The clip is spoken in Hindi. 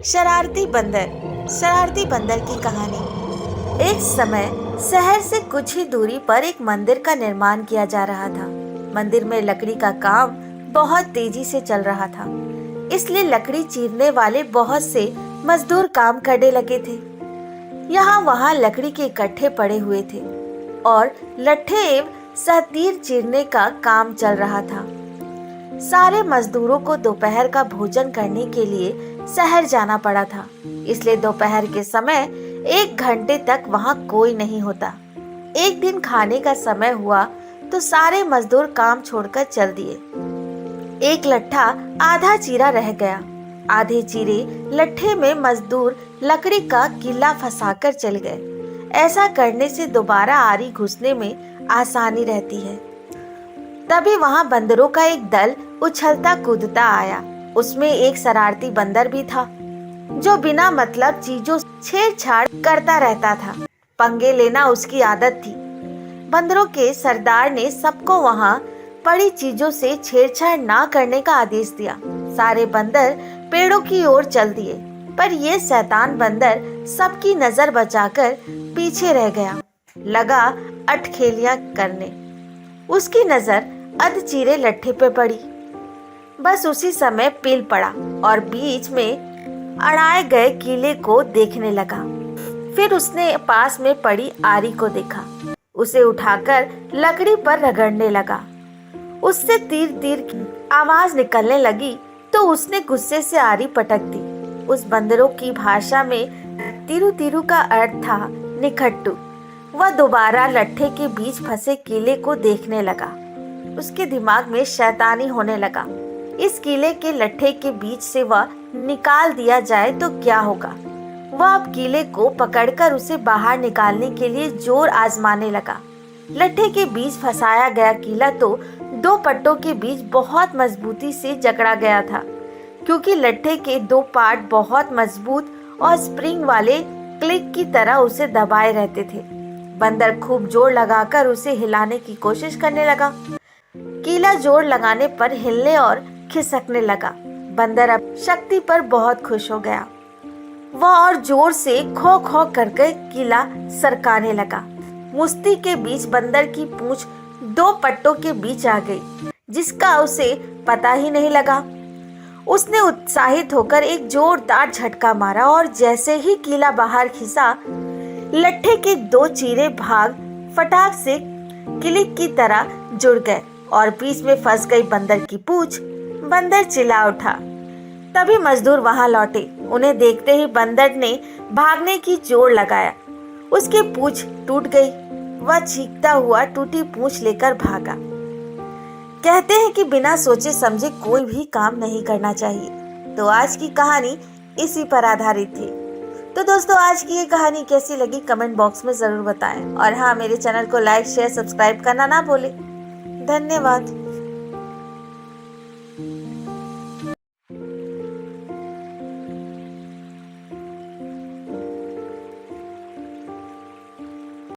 शरारती बंदर। शरारती बंदर की कहानी। एक समय शहर से कुछ ही दूरी पर एक मंदिर का निर्माण किया जा रहा था। मंदिर में लकड़ी का काम बहुत तेजी से चल रहा था, इसलिए लकड़ी चीरने वाले बहुत से मजदूर काम करने लगे थे। यहाँ वहाँ लकड़ी के इकट्ठे पड़े हुए थे और लट्ठे एवं सतीर चीरने का काम चल रहा था। सारे मजदूरों को दोपहर का भोजन करने के लिए शहर जाना पड़ा था, इसलिए दोपहर के समय 1 घंटे तक वहाँ कोई नहीं होता। एक दिन खाने का समय हुआ तो सारे मजदूर काम छोड़कर चल दिए। एक लट्ठा आधा चीरा रह गया। आधे चीरे लट्ठे में मजदूर लकड़ी का किला फंसाकर चल गए। ऐसा करने से दोबारा आरी घुसने में आसानी रहती है। तभी वहां बंदरों का एक दल उछलता कूदता आया। उसमें एक शरारती बंदर भी था, जो बिना मतलब चीजों छेड़छाड़ करता रहता था। पंगे लेना उसकी आदत थी। बंदरों के सरदार ने सबको वहां पड़ी चीजों से छेड़छाड़ ना करने का आदेश दिया। सारे बंदर पेड़ों की ओर चल दिए, पर ये शैतान बंदर सबकी नजर बचाकर पीछे रह गया। लगा अटखेलियां करने। उसकी नजर अधचीरे लट्ठे पे पड़ी। बस उसी समय पील पड़ा और बीच में अड़ाए गए किले को देखने लगा। फिर उसने पास में पड़ी आरी को देखा। उसे उठाकर लकड़ी पर रगड़ने लगा। उससे तीर तीर की आवाज निकलने लगी तो उसने गुस्से से आरी पटक दी। उस बंदरों की भाषा में तीरू तीरू का अर्थ था निखट्टू। वह दोबारा लट्ठे के बीच फंसे किले को देखने लगा। उसके दिमाग में शैतानी होने लगा। इस किले के लट्ठे के बीच से वह निकाल दिया जाए तो क्या होगा। वह अब किले को पकड़कर उसे बाहर निकालने के लिए जोर आजमाने लगा। लट्ठे के बीच फंसाया गया किला तो 2 पट्टों के बीच बहुत मजबूती से जकड़ा गया था, क्योंकि लट्ठे के 2 पार्ट बहुत मजबूत और स्प्रिंग वाले क्लिक की तरह उसे दबाए रहते थे। बंदर खूब जोर लगाकर उसे हिलाने की कोशिश करने लगा। किला जोर लगाने पर हिलने और खिसकने लगा। बंदर अब शक्ति पर बहुत खुश हो गया। वह और जोर से खो खो करके किला सरकाने लगा। मुश्ती के बीच बंदर की पूंछ 2 पट्टों के बीच आ गई, जिसका उसे पता ही नहीं लगा। उसने उत्साहित होकर एक जोरदार झटका मारा और जैसे ही किला बाहर खिसा, लट्ठे के 2 चीरे भाग फटाक से क्लिक की तरह जुड़ गए और बीच में फंस गई बंदर की पूंछ। बंदर चिल्ला उठा। तभी मजदूर वहां लौटे। उन्हें देखते ही बंदर ने भागने की जोर लगाया। उसकी पूंछ टूट गई। वह चीखता हुआ टूटी पूंछ लेकर भागा। कहते हैं कि बिना सोचे समझे कोई भी काम नहीं करना चाहिए। तो आज की कहानी इसी पर आधारित थी। तो दोस्तों, आज की ये कहानी कैसी लगी कमेंट बॉक्स में जरूर बताएं। और हाँ, मेरे चैनल को लाइक शेयर सब्सक्राइब करना ना भूलें। धन्यवाद।